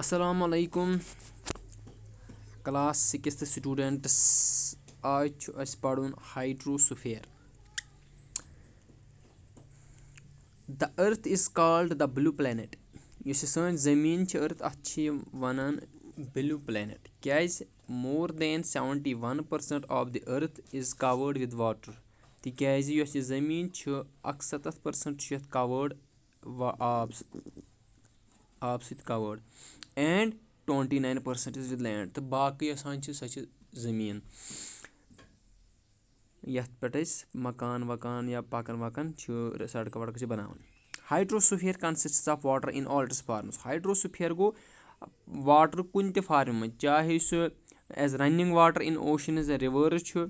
Assalamu alaikum class 6th students आज छु अस पढ़ुन hydrosphere. The earth is called the blue planet. یُس یہِ سٲنۍ زٔمیٖن چھِ earth اَتھ چھِ یِم وَنان blue planet کیٛازِ more than 71% of the earth is covered with water. تِکیٛازِ یۄس یہِ زٔمیٖن چھُ 71% چھُ یَتھ covered آب سۭتۍ covered and 29% is with land. تہٕ باقٕے آسان چھِ سۄ چھِ زٔمیٖن یَتھ پٮ۪ٹھ أسۍ مکان وکان یا پَکان وَکان چھِ سڑکہٕ وڑکہٕ چھِ بَناوان. Hydrosphere consists of water in all its forms. Hydrosphere گوٚو واٹر کُنہِ تہِ فارمہِ منٛز چاہے سُہ as running water in oceans rivers چھُ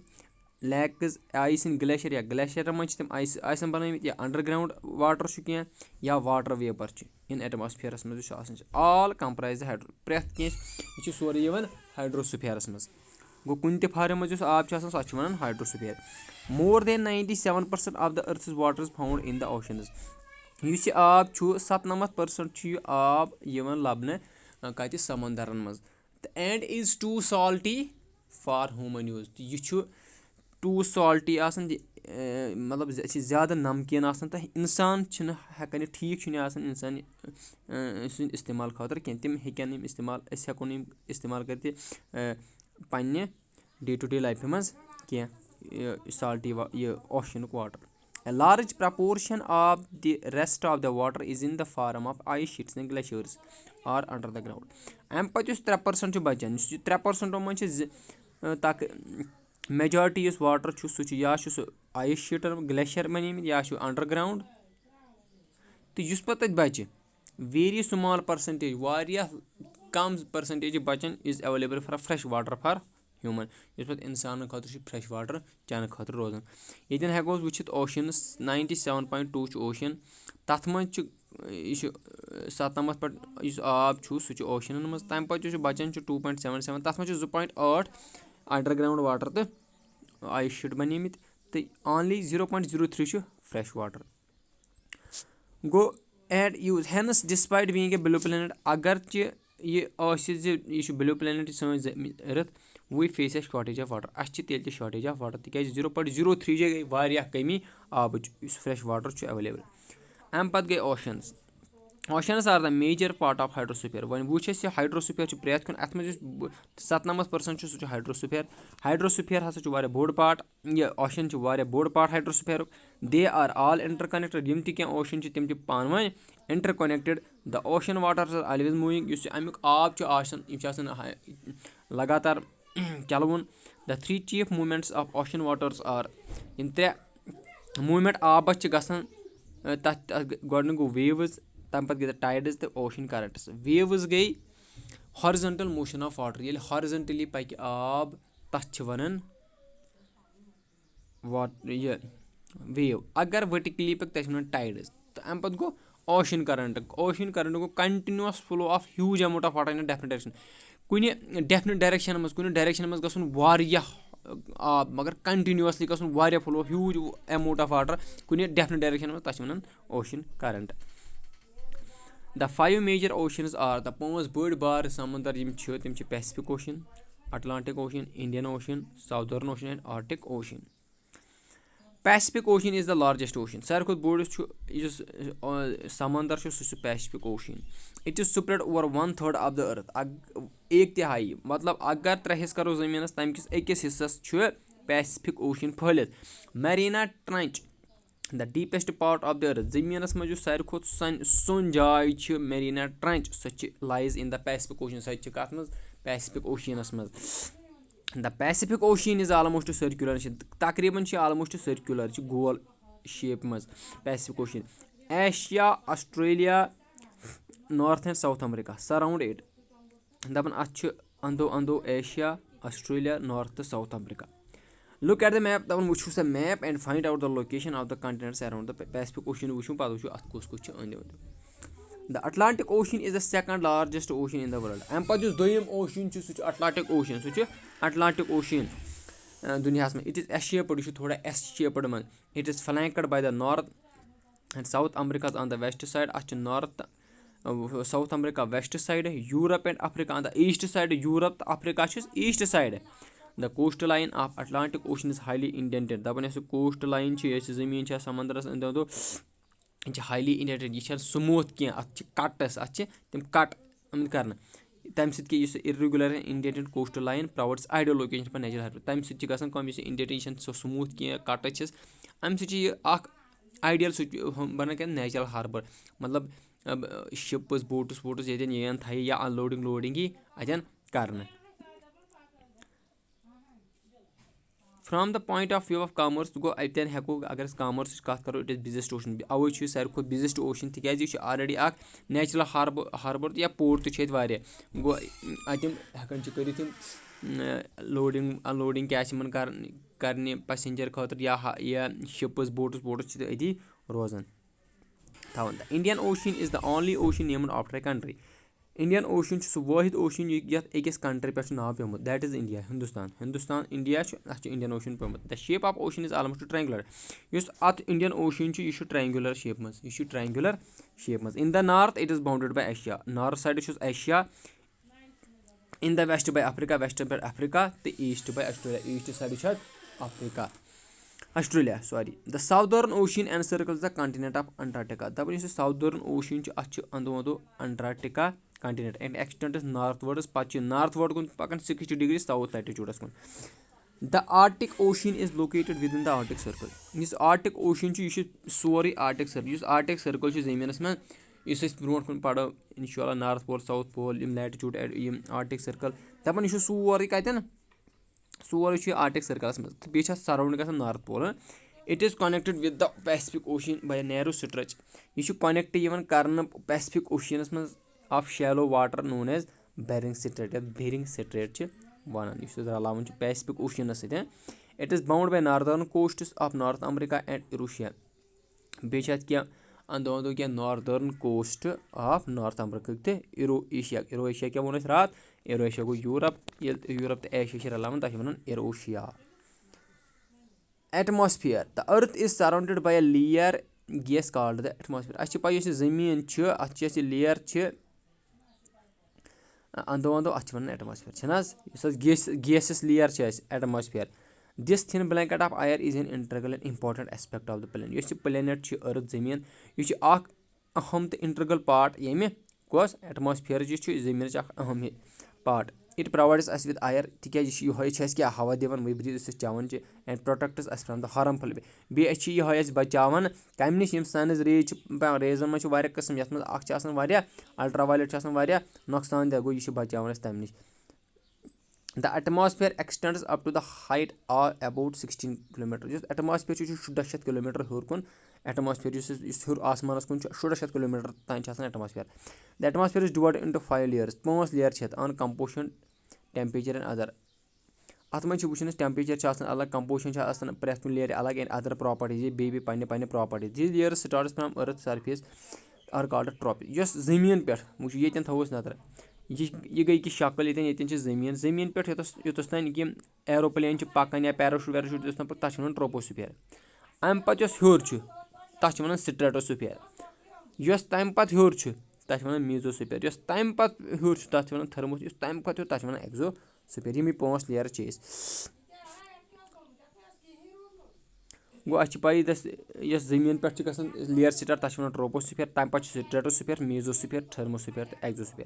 لیکٕز آیس ان گلیشیر یا گلیشیرن منٛز چھِ تِم آسان بَنٲومٕتۍ یا انڈر گراوُنڈ واٹر چھُ کینٛہہ یا واٹر ویپر چھُ ان ایٹماسفیرس منٛز یُس آسان چھُ آل کمپرایز پرٛٮ۪تھ کینٛہہ یہِ چھُ سورُے یِوان ہایڈروسفیرس منٛز. گوٚو کُنہِ تہِ فارمہِ منٛز یُس آب چھُ آسان سُہ چھِ وَنان ہایڈروسفیر. more than 97% of the earth's water is found in the oceans. یُس یہِ آب چھُ 97% چھُ یہِ آب یِوان لَبنہٕ کَتہِ سمندرن منٛز تہٕ and is two salty for human use. تہٕ یہِ چھُ ٹوٗ سالٹی آسان مطلب یہِ چھِ زیادٕ نمکیٖن آسان تہٕ اِنسان چھِنہٕ ہٮ۪کان یہِ ٹھیٖک چھُنہٕ آسان اِنسان سٕنٛدِ استعمال خٲطرٕ کینٛہہ. تِم ہٮ۪کن یِم استعمال أسۍ ہٮ۪کو نہٕ یِم استعمال کٔرِتھ یہِ پننہِ ڈے ٹُہ ڈے لایفہِ منٛز کینٛہہ سالٹی یہِ اوشنُک water. A large proportion of the rest of the water is in the form of ice sheets and glaciers or under the ground. اَمہِ پَتہٕ یُس 3% چھُ بَچان یُس یہِ 3% منٛز چھِ میجارٹی یُس واٹر چھُ سُہ چھُ یا چھُ سُہ آیِس شیٖٹن گلیشیر بَنیمٕتۍ یا چھُ انڈر گراوُنڈ تہٕ یُس پَتہٕ تَتہِ بَچہِ ویری سُمال پٔرسنٹیج واریاہ کم پٔرسنٹیج بَچان is available for fresh water for human یُس پَتہٕ اِنسانن خٲطرٕ چھُ فرٛیش واٹر چٮ۪نہٕ خٲطرٕ روزان. ییٚتٮ۪ن ہٮ۪کو أسۍ وٕچھِتھ اوشنٕز 97.2 چھُ اوشن تَتھ منٛز چھُ یہِ چھُ 97 یُس آب چھُ سُہ چھُ اوشنن منٛز. تَمہِ پَتہٕ یُس بَچان چھُ 2.77 تَتھ منٛز چھُ 2.8 انڈر گراوُنڈ واٹر تہٕ آیِس شیٖٹ بَنیمٕتۍ تہٕ اونلی 0.03 چھُ فرٛیش واٹر. گوٚو it uses hence despite being a blue planet اگرچہِ یہِ آسہِ زِ یہِ چھُ بِلوٗ پلینٹ سٲنۍ أرٕتھ we face a shortage of water. اَسہِ چھِ تیٚلہِ تہِ شاٹیج آف واٹر تِکیٛازِ 0.03 گٔے واریاہ کٔمی آبٕچ یُس فرٛیش واٹر چھُ ایویلیبٕل. اَمہِ پَتہٕ گٔے oceans. Oceans are the major part of hydrosphere. وۄنۍ وٕچھ اَسہِ یہِ ہایڈروسفیر چھُ پرٛٮ۪تھ کُنہِ اَتھ منٛز یُس 97% چھُ سُہ چھُ ہایڈروسفیر. ہایڈروسفیر ہسا چھُ واریاہ بوٚڑ پارٹ یہِ اوشن چھُ واریاہ بوٚڑ پارٹ ہایڈروسفیرُک. They are all interconnected. یِم تہِ کینٛہہ اوشن چھِ تِم چھِ پانہٕ ؤنۍ interconnected. The ocean water are always moving. یُس یہِ امیُک آب چھُ آسان یِم چھِ آسان لگاتار چلوُن. The 3 chief movements of ocean waters are. یِم 3 موٗمینٹ آبس چھِ گژھان تَتھ گۄڈٕنیُک گوٚو ویوٕز تَمہِ پَتہٕ گٔے تَتھ ٹایڈٕز تہٕ اوشن کرنٹٕس. ویوٕز گٔے ہارزنٹل موشن آف واٹر. ییٚلہِ ہارزنٹلی پَکہِ آب تَتھ چھِ وَنان یہِ ویو. اگر ؤرٹِکلی پَکہِ تَتھ چھِ وَنان ٹایڈٕز. تہٕ اَمہِ پَتہٕ گوٚو اوشن کرنٹ. اوشن کرنٹ گوٚو continuous flow of huge amount of water in different direction. کُنہِ ڈیفنِٹ ڈایریکشن منٛز گژھُن واریاہ آب مگر کنٹِنیوٗسلی گژھُن واریاہ flow huge amount of water کُنہِ ڈیفنِٹ ڈایریکشن منٛز تَتھ چھِ وَنان ocean current. The 5 major oceans are. The 5 بٔڑۍ بارٕ سمندر یِم چھِ تِم چھِ Pacific ocean, Atlantic ocean, Indian ocean, southern ocean and Arctic ocean. Pacific ocean is the largest ocean. ساروی کھۄتہٕ بوٚڑ یُس چھُ یُس سمندر چھُ سُہ چھُ Pacific ocean. It is spread over 1/3 of the earth. 1/3 مطلب اگر 3 حصہٕ کرو زٔمیٖنس تَمہِ کِس أکِس حِصس چھُ پیسفک اوشن پھٔہلِتھ. Mariana trench the deepest part of the earth. زٔمیٖنس منٛز یُس ساروی کھۄتہٕ سرٛوٚن جاے چھِ میرینا ٹرنچ سۄ چھِ lies in the Pacific ocean. سۄ چھِ کَتھ منٛز پیسفک اوشنس منٛز. The Pacific ocean is almost circular. تقریٖبن چھِ آلموسٹ سٔرکیوٗلر چھِ گول شیپہِ منٛز Pacific ocean. Asia, Australia, north and south America surround it. دَپان اَتھ چھُ اندو اندو ایشیا, آسٹریلیا, نارتھ تہٕ south America. Look at the map. دَپان وٕچھو سا map and find out the location of the continents around the Pacific ocean. وٕچھو پتہٕ وٕچھو اَتھ کُس کُس چھُ أنٛدۍ أنٛدۍ. The Atlantic ocean is the second largest ocean in the world. اَمہِ پتہٕ یُس دوٚیِم اوشن چھُ سُہ چھُ اٹلانٹک اوشن. سُہ چھُ اٹلانٹک اوشن دُنیاہس منٛز. It is S shaped. یہِ چھُ تھوڑا ایس شیپٕڈ منٛز. It is flanked by the north and south America on the west side. اَتھ چھُ north South America west side, Europe and Africa on the east side. Europe to Africa is east side. The coastline of Atlantic Ocean is highly indented. دَپان یۄس coastline چھِ یۄس زٔمیٖن چھِ سمندرس أنٛدۍ أنٛدۍ یہِ چھِ highly indented. یہِ چھَنہٕ smooth کینٛہہ. اَتھ چھِ کٹس اَتھ چھِ تِم کٹ آمٕتۍ کرنہٕ. تَمہِ سۭتۍ کہِ یُس irregular indented coastline provides ideal location for natural habitat. تَمہِ سۭتۍ چھِ گژھان کٲم یُس یہِ indented یہِ چھَنہٕ سۄ smooth کینٛہہ کٹٕچ چھِس اَمہِ سۭتۍ چھِ یہِ اکھ ideal بَنان کیٛاہ نیچرل ہاربر. مطلب شِپٕز بوٹٕس ووٹٕس ییٚتٮ۪ن یِن تھایہِ یا اَنلوڈِنٛگ لوڈِنٛگ یی اَتٮ۪ن کرنہٕ. From the point of view of commerce گوٚو اَتٮ۪ن ہٮ۪کو اگر أسۍ کامٲرسٕچ کَتھ کَرو اِٹ اِز بِزٮ۪سٹ اوشن. اَوَے چھُ یہِ ساروی کھۄتہٕ بِزٮ۪سٹ اوشن تِکیازِ یہِ چھُ آلریڈی اکھ نیچرل ہاربر تہٕ یا پورٹ تہِ چھُ ییٚتہِ واریاہ. گوٚو اَتہِ ہٮ۪کان چھِ کٔرِتھ یِم لوڈِنٛگ اَنلوڈِنٛگ کیاہ چھِ یِمن کرنہِ پیسنجر خٲطرٕ یا شِپٕز بوٹٕس ووٹٕس چھِ أتی روزان تھاوان. Indian ocean is the only ocean named after a country. Indian ocean چھُ سُہ وٲحد اوشن یَتھ أکِس کنٹری پٮ۪ٹھ چھُ ناو پیومُت that is India. Hindustan India چھُ اَتھ چھُ انڈین اوشن پیومُت. The shape of ocean is almost triangular. یُس اَتھ انڈین اوشن چھُ یہِ چھُ ٹرٛینگیوٗلر شیپ منٛز. In the north it is bounded by Asia. North سایڈٕ چھُس Asia. In the west by Africa. ویسٹن پٮ۪ٹھ افریقہ تہٕ ایٖسٹ باے آسٹریلیا. ایٖسٹ سایڈٕ چھُ Africa Australia the southern ocean encircles the continent of Antarctica. دَپان یُس یہِ ساوُدٲرٕن اوشن چھُ اَتھ چھُ انٛدو انٛدو Antarctica continent and extends northwards. پتہٕ چھِ نارتھ وٲڈ کُن پکان 60 ڈگری ساوُتھ لیٹِچوٗڈس کُن. The Arctic ocean is located within the Arctic circle. یُس آرٹِک اوشن چھُ یہِ چھُ سورُے آرٹِک سٔرکل. یُس آرٹِک سٔرکل چھُ زٔمیٖنس منٛز یُس أسۍ برونٛٹھ کُن پرو انشاء اللہ نارتھ پول ساوُتھ پول یِم لیٹِچوٗڈ یِم آرٹِک سٔرکل. دَپان یہِ چھُ سورُے کتٮ۪ن سورُے چھُ یہِ آرٹِک سٔرکلس منٛز تہٕ بیٚیہِ چھِ اَتھ سراوُنٛڈ گژھان north pole. It is connected with the Pacific ocean by narrow stretch. یہِ چھُ کونیکٹ یِوان کرنہٕ پیسفک اوشنس منٛز of shallow water known as Bering strait. یَتھ بیرنگ سٹریٹ چھِ وَنان. یُس أسۍ رلاوان چھِ پیسفک اوشنس سۭتۍ. It is bound by northern coasts of North America and Eurasia. بیٚیہِ چھِ اَتھ کینٛہہ اندو اندو کینٛہہ ناردٲرٕن کوسٹ آف نارتھ امریکہٕکۍ تہٕ ایرو ایشیا کیاہ ووٚن اَسہِ راتھ ایرو ایشیا گوٚو یوٗرپ. ییٚلہِ یوٗرپ تہٕ ایشیا چھِ رلاوان تَتھ چھِ وَنان Eurasia. Atmosphere. The earth is surrounded by a layer gas called the atmosphere. اَسہِ چھِ پاے یُس یہِ زٔمیٖن چھُ اَتھ چھِ یۄس یہِ لییر چھِ انٛدو انٛدو اَتھ چھِ وَنان ایٹماسفیر چھِنہٕ حظ. یُس حظ گیسِس لییر چھِ اَسہِ atmosphere. This thin blanket of air is an integral and important aspect of the planet. یُس یہِ پلینٹ چھِ أرتھ زٔمیٖن یہِ چھُ اکھ اہم تہٕ انٹرگل پارٹ ییٚمہِ کۄس ایٹماسفیرٕچ یہِ چھُ زٔمیٖنٕچ اکھ اہم پارٹ. اِٹ پرووایڈس اَسہِ وِد ایر تِکیازِ یہِ چھُ یِہوے چھِ اَسہِ کیاہ ہوا دِوان ؤبرِ یُس أسۍ چٮ۪وان چھِ اینڈ پروٹیکٹس اَسہِ فرام د ہارمفُل. بیٚیہِ چھِ یِہوے اَسہِ بچاوان کمہِ نِش یِم سنٕز ریز چھِ ریزن منٛز چھِ واریاہ قٕسم یَتھ منٛز اکھ چھِ آسان واریاہ الٹرا وایلیٹ چھِ آسان واریاہ نۄقصان دہ. گوٚو یہِ چھُ بچاوان اَسہِ تمہِ نِش. The atmosphere extends up to the height about 16 kilometre. یُس ایٹماسفیر چھُ یہِ چھُ 1600 کِلومیٖٹر ہیوٚر کُن. ایٹماسفیر یُس ہیوٚر آسمانس کُن چھُ 1600 کِلومیٖٹر تانۍ چھُ آسان atmosphere. The atmosphere is divide into 5 layers. 5 layer چھِ اَتھ on composition temperature and other. اَتھ منٛز چھِ وٕچھان أسۍ ٹیمپریچر چھِ آسان الگ کمپوزِشن چھِ آسان پرٮ۪تھ کُنہِ لیئرِ الگ اینڈ ادر پراپرٹیٖز بیٚیہِ پنٕنہِ properties. These layers starts from earth surface are called tropic. یۄس زٔمیٖن پٮ۪ٹھ وٕچھو ییٚتٮ۪ن تھاوو أسۍ نظر یہِ گٔے کہِ شکل ییٚتٮ۪ن چھِ زٔمیٖن پٮ۪ٹھ یوٚتَس تانۍ کہِ ایروپلین چھِ پکان یا پیراشوٗٹ ویراشوٗٹ یوٚتَس تانۍ تَتھ چھِ وَنان ٹروپوسفیر. اَمہِ پتہٕ یۄس ہیوٚر چھُ تَتھ چھِ وَنان سٹریٹوسفیر. یۄس تَمہِ پتہٕ ہیوٚر چھُ تَتھ چھِ وَنان میٖزوسفیر. یۄس تَمہِ پتہٕ ہیوٚر چھُ تَتھ چھِ وَنان تھٔرموس. یُس تَمہِ پتہٕ ہیوٚر تَتھ چھِ وَنان ایگزوسفیر. یِمے 5 لیئر چھِ أسۍ. گوٚو اَسہِ چھِ پَیی یۄس زٔمیٖن پٮ۪ٹھ چھِ گژھان لیئر سٹارٹ تَتھ چھِ وَنان ٹروپوسفیر. تَمہِ پتہٕ چھُ سٹریٹوسفیر میٖزوسفیر تھٔرموسفیر تہٕ exosphere.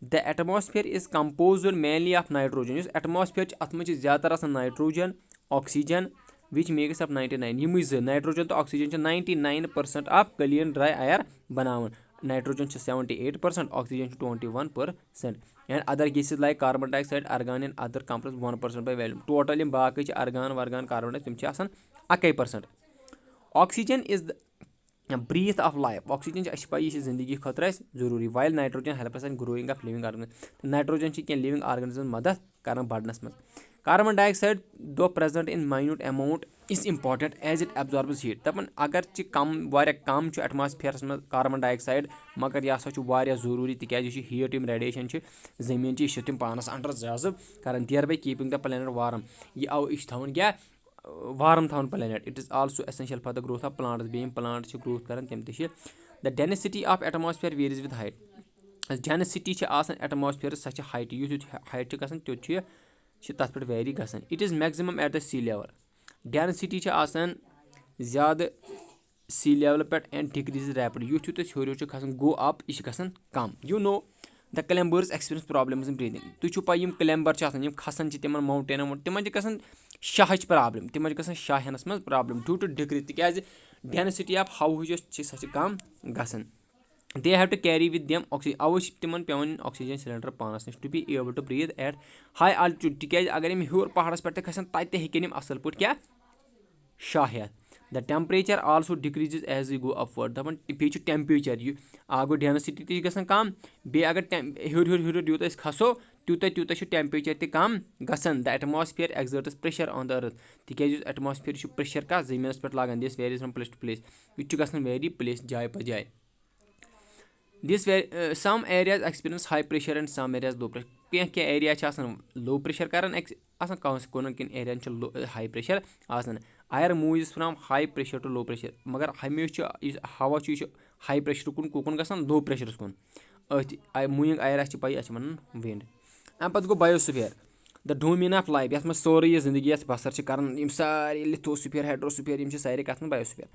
The atmosphere is composed mainly of nitrogen. یُس ایٹماسفیر چھُ اَتھ منٛز چھِ زیادٕ تر آسان nitrogen oxygen which makes up 99. یِمٕے زٕ نایٹروجن تہٕ آکسیجن چھِ 99% آف کلیٖن ڈراے ایر بناوان. نایٹروجن چھِ 78%, آکسیجن چھِ 21%. And other gases like carbon dioxide argon and other components 1% by volume. Total یِم باقٕے چھِ ارگان ورگان کاربن ڈائی تِم چھِ آسان 1%. Oxygen is the breath of life. Oxygen چھِ اَسہِ پاے یہِ چھِ زندگی خٲطرٕ اَسہِ ضروٗری. While nitrogen helps in growing of living organism. Nitrogen چھِ کینٛہہ لِونگ آرگنزمن مدد کران بڑنس منٛز. Carbon dioxide though present in minute amount is important as it absorbs heat. دپان اگر چھِ واریاہ کم چھُ ایٹماسفیرس منٛز کاربن ڈائی آکسایڈ مگر یہِ ہسا چھُ واریاہ ضروٗری تِکیازِ یہِ چھُ ہیٖٹ یِم ریڈیشن چھِ زٔمیٖن چھِ یہِ چھِ تِم پانس انڈر جازٕب کران thereby keeping the planet warm. یہِ چھِ تھاوان کیاہ وارم تھاوان planet. It is also essential for the growth of plants. بیٚیہِ یِم پلانٹ چھِ گروتھ کران تِم تہِ چھِ. The density of atmosphere varies with height. Density چھِ آسان ایٹماسفیرس سۄ چھِ ہایٹہِ یُتھ یُتھ ہایٹ چھِ گژھان تیُتھ چھِ تَتھ پٮ۪ٹھ ویری گژھان. It is maximum at the sea level. Density چھِ آسان زیادٕ سی لیولہِ پٮ۪ٹھ اینڈ ڈِکریٖز ریپِڈ. یُتھ یُتھ أسۍ ہیوٚر ہیوٚر چھُ کھسان گو اپ یہِ چھِ گژھان کم. You know the climbers experience problems in breathing. تُہۍ چھُو پاے یِم کلیمبر چھِ آسان یِم کھسان چھِ تِمن ماوُنٹینن منٛز تِمن چھِ گژھان شاہٕچ پرابلِم. تِمن چھِ گژھان شاہ ہٮ۪نس منٛز پرابلِم ڈیوٗ ٹُو ڈِکریٖز تِکیازِ ڈٮ۪نسِٹی آف ہوہٕچ یۄس چھِ سۄ چھِ کم گژھان. They have to carry with them oxygen. اَوے چھِ تِمن پیوان نِنۍ آکسیجن سلینڈر پانس نِش to be able to breathe at high altitude. تِکیازِ اگر یِم ہیوٚر پہاڑس پٮ۪ٹھ تہِ کھسن تَتہِ تہِ ہیٚکن یِم اَصٕل پٲٹھۍ کیاہ شاہ ہٮ۪تھ. The temperature also decreases as we go upward. دَپان بیٚیہِ چھُ ٹیمپریچر یہِ اکھ گوٚو ڈٮ۪نسِٹی تہِ چھِ گژھان کم بیٚیہِ اگر ہیوٚر ہیوٚر ہیوٚر یوٗتاہ أسۍ کھسو تیوٗتاہ تیوٗتاہ چھُ ٹیمپریچر تہِ کم گژھان. The atmosphere exerts pressure on the earth. تِکیازِ یُس ایٹماسفیر چھُ پریشر کتھ زٔمیٖنس پٮ۪ٹھ لاگان this varies from place to place. یہِ تہِ چھُ گژھان ویری پلیس جایہِ پتہٕ جایہِ. This some areas experience high pressure and some areas low pressure. کینٛہہ کینٛہہ ایریا چھِ آسان لو پریشر کران آسان کُنن کُنہِ ایریاہن چھُ ہاے پریشر آسان. Air moves from high pressure to low pressure. مگر ہمیشہِ چھُ یُس ہوا چھُ یہِ چھُ ہاے پریشر کُن گژھان لو پریشرس کُن. أتھۍ موٗوِنٛگ ایر اَسہِ چھِ پاے اَتھ چھِ وَنان وِنٛڈ. اَمہِ پتہٕ گوٚو بایوسفیر د ڈومین آف لایف یَتھ منٛز سورُے یہِ زندگی یَتھ بسر چھِ کران یِم سارے لِتھوسفیر ہایڈروسفیر یِم چھِ سارے کَتھ منٛز بایوسفیر.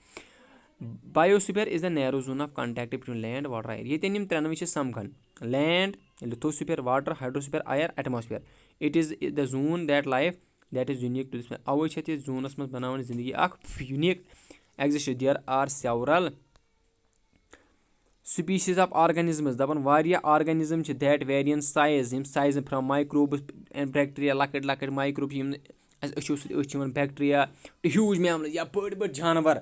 بایوسفیر is the narrow zone of contact between land water air. ییٚتٮ۪ن یِم ترٛٮ۪نوٕے چھِ سمکھان land lithosphere water hydrosphere air atmosphere. It is the zone that life that is unique to this. اَوے چھِ اَتھ یہِ زوٗنس منٛز بناوان زندگی اکھ unique exist. There are several species of organisms. دَپان واریاہ آرگنِزم چھِ دیٹ ویری اِن سایز. یِم size from microbes and bacteria لۄکٕٹۍ لۄکٕٹۍ مایکروب یِم اَسہِ أچھو سۭتۍ أچھ چھِ یِوان بیکٹیریا ٹُو ہیوٗج میملز یا بٔڑۍ بٔڑۍ جانور.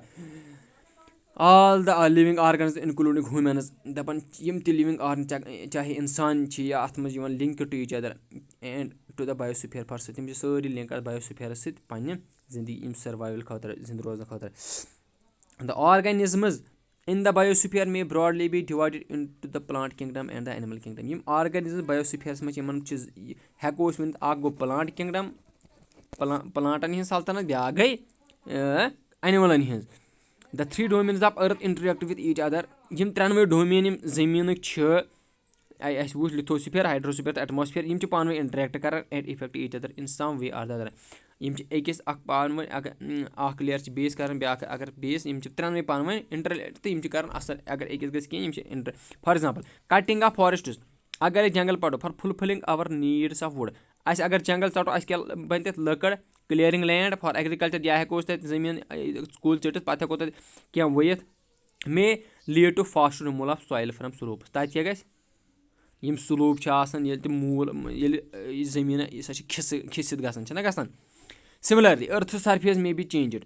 آل د لِوِنٛگ آرگنز اِنکلوٗڈِنٛگ ہیوٗمنز. دَپان یِم تہِ لِوِنٛگ آرگن چاہے اِنسان چھِ یا اَتھ منٛز یِوان linked to each other and to the biosphere for سۭتۍ. تِم چھِ سٲری لِنک اَتھ بایوسفیرس سۭتۍ پنٕنہِ زندگی یِم سٔروایوَل خٲطرٕ زِندٕ روزنہٕ خٲطرٕ. The organisms in the biosphere may broadly be divided into the plant kingdom and the animal kingdom. یِم آرگنِزم بایوسفیرس منٛز چھِ یِمن چھِ ہٮ۪کو أسۍ ؤنِتھ اکھ گوٚو پلانٹ کنگڈم پلانٹن ہِنٛز سلطنت. بیاکھ گٔے اینملن ہِنٛز. The three domains of earth interact with each other. یِم ترٛٮ۪نوَے ڈومین یِم زٔمیٖنٕکۍ چھِ اَسہِ وٕچھ لِتھوسفیر ہایڈروسفیر تہٕ ایٹماسفیر. یِم چھِ پانہٕ ؤنۍ انٹریکٹ کران and effect each other in some way are the other. یِم چھِ أکِس اکھ پانہٕ ؤنۍ اکھ لیر چھِ بیٚیِس کران بیاکھ اگر بیٚیِس یِم چھِ ترٛٮ۪نوَے پانہٕ ؤنۍ انٹرلیٹ تہٕ یِم چھِ کران اَصٕل. اگر أکِس گژھِ کینٛہہ یِم چھِ فار ایگزامپل کٹنگ آف فارسٹٕز. اگر أسۍ جنگل پڑو فار فُلفِلنگ اور نیٖڈس آف وُڈ. اَسہِ اگر جنگل ژٹو اَسہِ کیاہ بنہِ تَتہِ لٔکٕر کٕلیرِنٛگ لینڈ فار ایگرِکلچر. یا ہٮ۪کو أسۍ تَتہِ زٔمیٖن کُلۍ ژٔٹِتھ پتہٕ ہٮ۪کو تَتہِ کینٛہہ ؤوِتھ. May lead to fast removal of soil from slopes. تَتہِ کیاہ گژھِ یِم سلوپ چھِ آسان ییٚلہِ تِم موٗل ییٚلہِ زٔمیٖنہ سۄ چھِ کھِسِتھ گژھان چھےٚ نہ گژھان. سِملرلی أرتھ سرفیس مے بی چینجِڈ.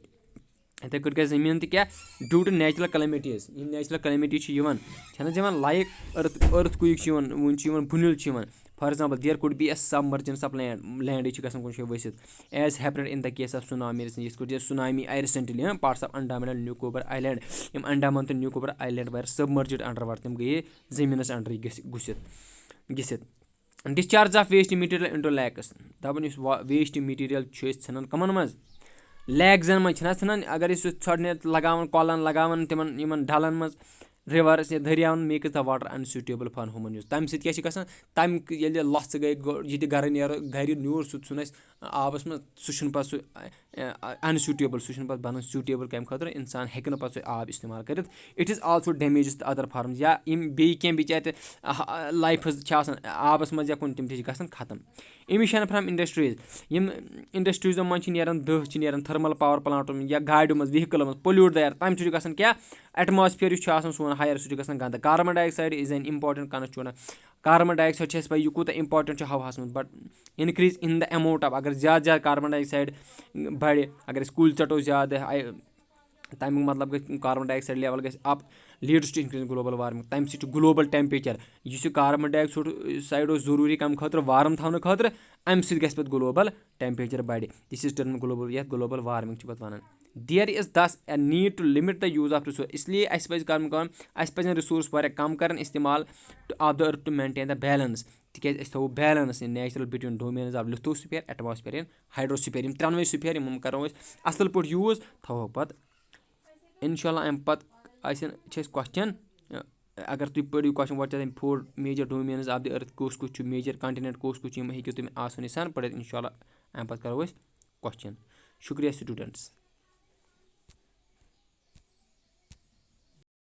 یِتھٕے کٲٹھۍ گژھِ زٔمیٖن تہِ کیاہ ڈیوٗ ٹُو نیچرل کلیمٹیٖز. یِم نیچرل کلیمٹی چھِ یِوان چھےٚ نہ یِوان لایک أرتھ کویِک چھِ یِوان وُنہِ چھِ یِوان بُنِل چھِ یِوان. For example there could be a submergence of لینڈٕے چھِ گژھان کُنہِ جایہِ ؤسِتھ as happened in the case of tsunami. یِتھ کٲٹھۍ سُنامی آیہِ recently parts of Andaman and Nicobar island. یِم انڈامان تہٕ نِکوبار آیلینڈ واریاہ سبمرجڈ انڈر واٹر. تِم گٔیے زٔمیٖنس انڈرٕے گٔژھِتھ. Discharge of waste material into lakes. دَپان یُس ویسٹ میٹیٖریل چھُ أسۍ ژھٕنان کَمن منٛز لیکزن منٛز چھِنہ ژھٕنان. اگر أسۍ سُہ ژھۄٹنہِ لگاوان کۄلن لگاوان تِمن یِمن ڈلن منٛز رِورس یا دٔریاون makes the water unsuitable for human use. تَمہِ سۭتۍ کیاہ چھِ گژھان تَمہِ ییٚلہِ لۄژٕ گٔے یہِ تہِ گرٕ گرِ نیوٗر سُہ ژھُن اَسہِ آبس منٛز سُہ چھُنہٕ پتہٕ سُہ انسیوٗٹیبٕل سُہ چھُنہٕ پتہٕ بنان سیوٗٹیبٕل کَمہِ خٲطرٕ اِنسان ہیٚکہِ نہٕ پتہٕ سُہ آب استعمال کٔرِتھ. It is also damages to other farms. یا یِم بیٚیہِ کینٛہہ بِچارِ لایفٕز چھِ آسان آبس منٛز یا کُنہِ تِم تہِ چھِ گژھان ختم. اِمِشن فرام انڈسٹریٖز. یِم انڈسٹریٖزو منٛز چھِ نیران دٔہ چھِ نیران تھٔرمل پاور پلانٹو منٛز یا گاڑیو منٛز ویہکلو منٛز پولیوٗٹ دَیار. تَمہِ سۭتۍ چھُ گژھان کیاہ ایٹماسفیر یُس چھُ آسان سون ہایر سُہ چھُ گژھان گنٛدٕ. Carbon dioxide is an important constituent. Carbon dioxide چھِ اَسہِ پاے یہِ کوٗتاہ اِمپاٹنٹ چھُ ہواہس منٛز. But increase in the amount of اگر زیادٕ زیادٕ کاربن ڈاے آکسایڈ بڑِ اگر أسۍ کُلۍ ژَٹو زیادٕ تَمیُک مطلب گژھِ کاربن ڈاے آکسایڈ لیول گژھِ up leads to increase global warming. تَمہِ سۭتۍ چھُ گلوبل ٹیمپریچر یُس یہِ کاربن ڈاے آکسایڈ اوس ضروٗری کَمہِ خٲطرٕ وارم تھاونہٕ خٲطرٕ اَمہِ سۭتۍ گژھِ پَتہٕ گلوبل ٹیمپریچر بڑِ. دِس اِز ٹٔرم گلوبل یَتھ گلوبل وارمنگ چھِ پَتہٕ وَنان. There is this a need to limit the use of resource. اس لیے اَسہِ پَزِ کَرُن کٲم اَسہِ پَزن رِسورس واریاہ کَم کَرٕنۍ استعمال of the earth to maintain the balance. تِکیازِ أسۍ تھاوو balance in natural between domains of lithosphere atmosphere and hydrosphere. یِم ترٛٮ۪نوَے سفیر یِمن کَرو أسۍ اَصٕل پٲٹھۍ یوٗز تھاوہوکھ پَتہٕ اِنشاء اللہ. اَمہِ پَتہٕ چھِ اَسہِ کوسچن اگر تُہۍ پٔرِو question what are 4 major domains of the earth کُس چھُ میجر کَنٹِنٮ۪نٹ کُس چھُ یِم ہیٚکِو تُہۍ آسٲنی سان پٔرِتھ اِنشاء اللہ اَمہِ پَتہٕ کَرو أسۍ کوسچن شُکریہ سٹوٗڈنٛٹٕس